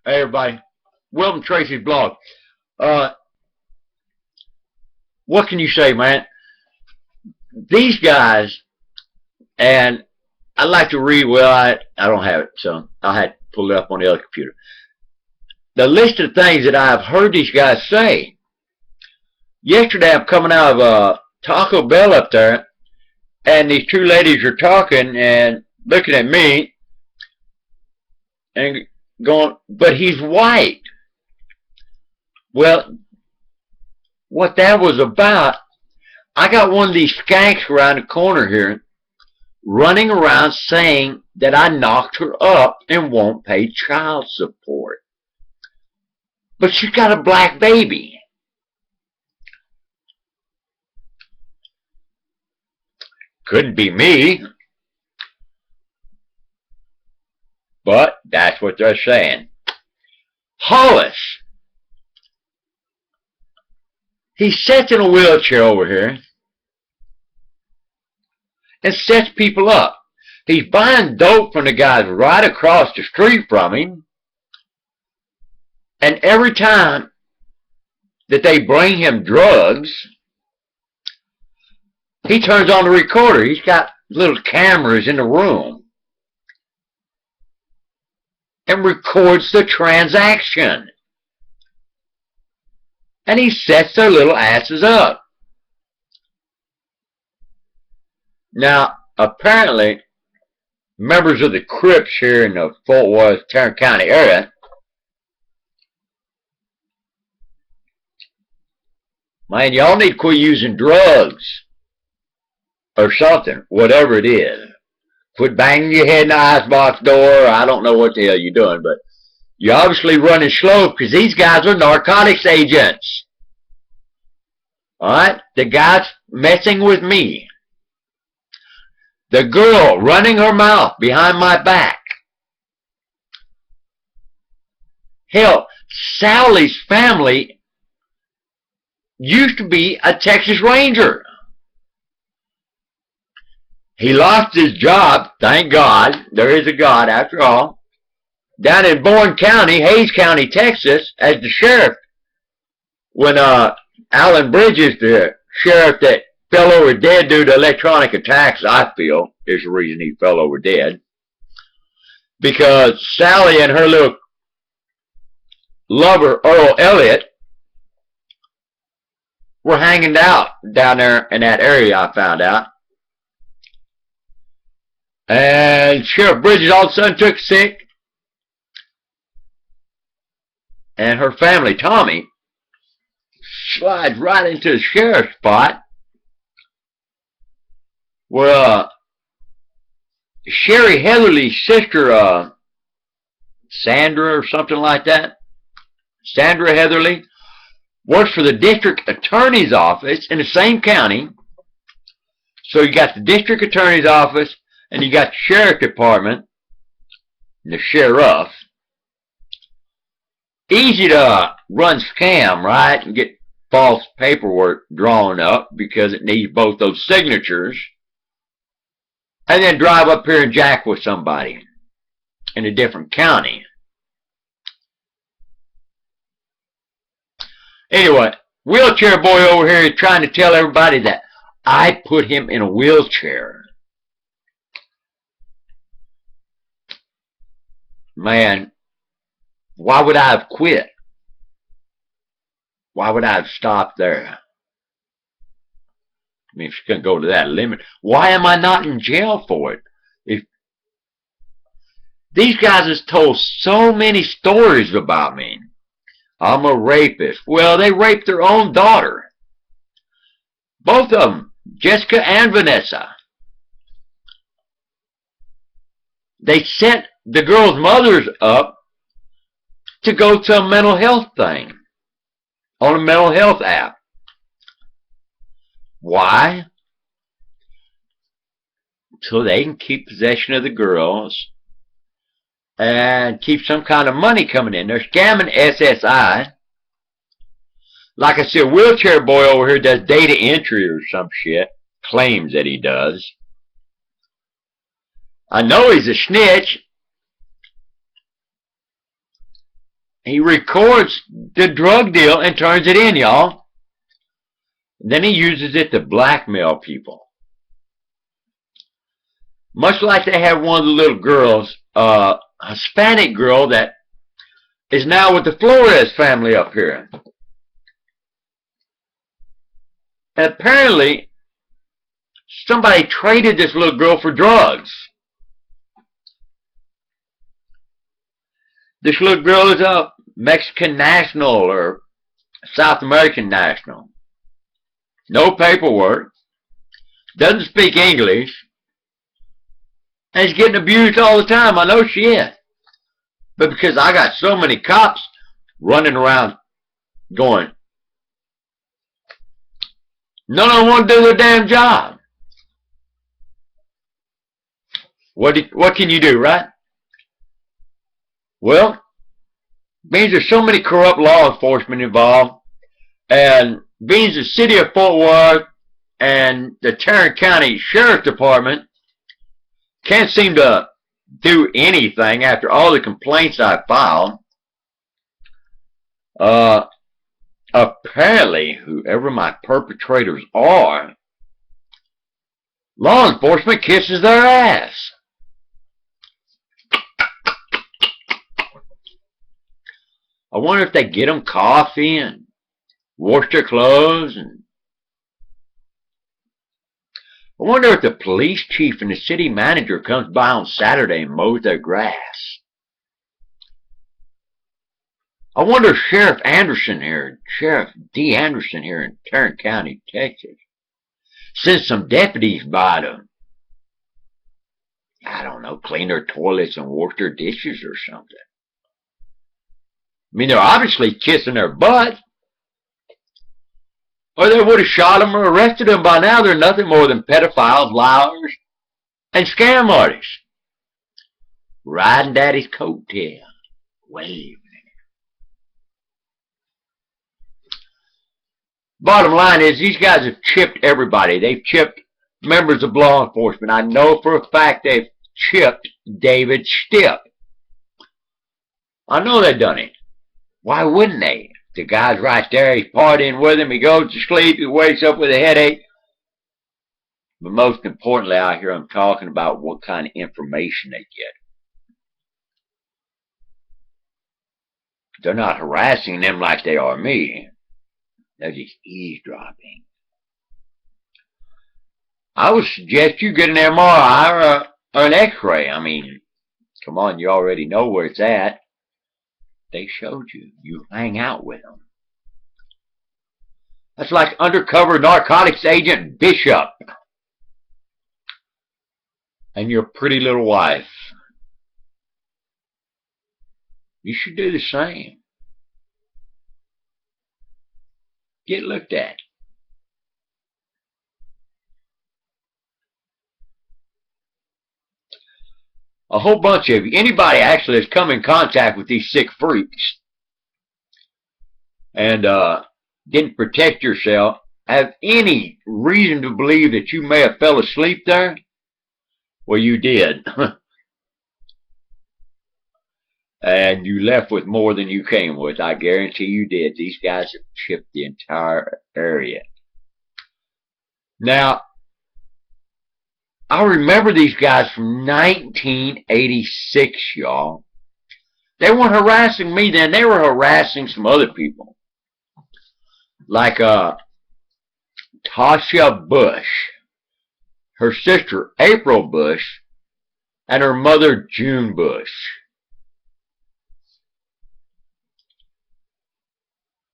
Hey everybody, welcome to Tracy's blog. Uh, what can you say, man? These guys, and I'd like to read. Well, I don't have it, so I had to pull it up on the other computer. The list of things that I've heard these guys say. Yesterday, I'm coming out of Taco Bell up there, and these two ladies are talking and looking at me and going, "But he's white." Well, what that was about, I got one of these skanks around the corner here running around saying that I knocked her up and won't pay child support. But she's got a black baby. Couldn't be me. But that's what they're saying. Hollis. He sits in a wheelchair over here and sets people up. He's buying dope from the guys right across the street from him. And every time that they bring him drugs, he turns on the recorder. He's got little cameras in the room and records the transaction. And he sets their little asses up. Now, apparently, members of the Crips here in the Fort Worth, Tarrant County area, man, y'all need to quit using drugs or something, whatever it is. Quit banging your head in the icebox door. I don't know what the hell you're doing, but you're obviously running slow because these guys are narcotics agents. Alright? The guy's messing with me. The girl running her mouth behind my back. Hell, Sally's family used to be a Texas Ranger. He lost his job, thank God. There is a God after all. Down in Bourne County, Hayes County, Texas, as the sheriff. When Alan Bridges, the sheriff that fell over dead due to electronic attacks, I feel, is the reason he fell over dead. Because Sally and her little lover, Earl Elliott, were hanging out down there in that area, I found out. And Sheriff Bridges all of a sudden took sick. And her family, Tommy, slides right into the sheriff's spot. Well, Sherry Heatherly's sister, Sandra or something like that, Sandra Heatherly, works for the district attorney's office in the same county. So you got the district attorney's office and you got the sheriff department, and the sheriff. Easy to run scam, right? And get false paperwork drawn up because it needs both those signatures. And then drive up here and jack with somebody in a different county. Anyway, wheelchair boy over here is trying to tell everybody that I put him in a wheelchair. Man, why would I have quit? Why would I have stopped there? I mean, if you couldn't go to that limit, why am I not in jail for it? If these guys have told so many stories about me. I'm a rapist. Well, they raped their own daughter. Both of them, Jessica and Vanessa. They sent the girls' mothers up to go to a mental health thing on a mental health app. Why? So they can keep possession of the girls and keep some kind of money coming in. They're scamming SSI. Like I said, wheelchair boy over here does data entry or some shit. Claims that he does. I know he's a snitch. He records the drug deal and turns it in, y'all. Then he uses it to blackmail people. Much like they have one of the little girls, a Hispanic girl that is now with the Flores family up here. And apparently, somebody traded this little girl for drugs. This little girl is a Mexican national or South American national. No paperwork. Doesn't speak English. And is getting abused all the time. I know she is. But because I got so many cops running around going, none of them want to do their damn job. What can you do, right? Well, means there's so many corrupt law enforcement involved, and means the city of Fort Worth and the Tarrant County Sheriff's Department can't seem to do anything after all the complaints I filed. Apparently, whoever my perpetrators are, law enforcement kisses their ass. I wonder if they get them coffee and wash their clothes. And I wonder if the police chief and the city manager comes by on Saturday and mows their grass. I wonder if Sheriff D. Anderson here in Tarrant County, Texas, sends some deputies by to, I don't know, clean their toilets and wash their dishes or something. I mean, they're obviously kissing their butt. Or they would have shot them or arrested them by now. They're nothing more than pedophiles, liars, and scam artists. Riding daddy's coattail. Waving. Bottom line is, these guys have chipped everybody. They've chipped members of law enforcement. I know for a fact they've chipped David Stipp. I know they've done it. Why wouldn't they? The guy's right there. He's partying with him. He goes to sleep. He wakes up with a headache. But most importantly, out here, I'm talking about what kind of information they get. They're not harassing them like they are me. They're just eavesdropping. I would suggest you get an MRI or an X-ray. I mean, come on, you already know where it's at. They showed you. You hang out with them. That's like undercover narcotics agent Bishop and your pretty little wife. You should do the same. Get looked at. A whole bunch of you, anybody actually that's come in contact with these sick freaks and didn't protect yourself, have any reason to believe that you may have fell asleep there? Well, you did. And you left with more than you came with. I guarantee you did. These guys have chipped the entire area. Now, I remember these guys from 1986, y'all. They weren't harassing me then. They were harassing some other people. Like Tasha Bush, her sister April Bush, and her mother June Bush.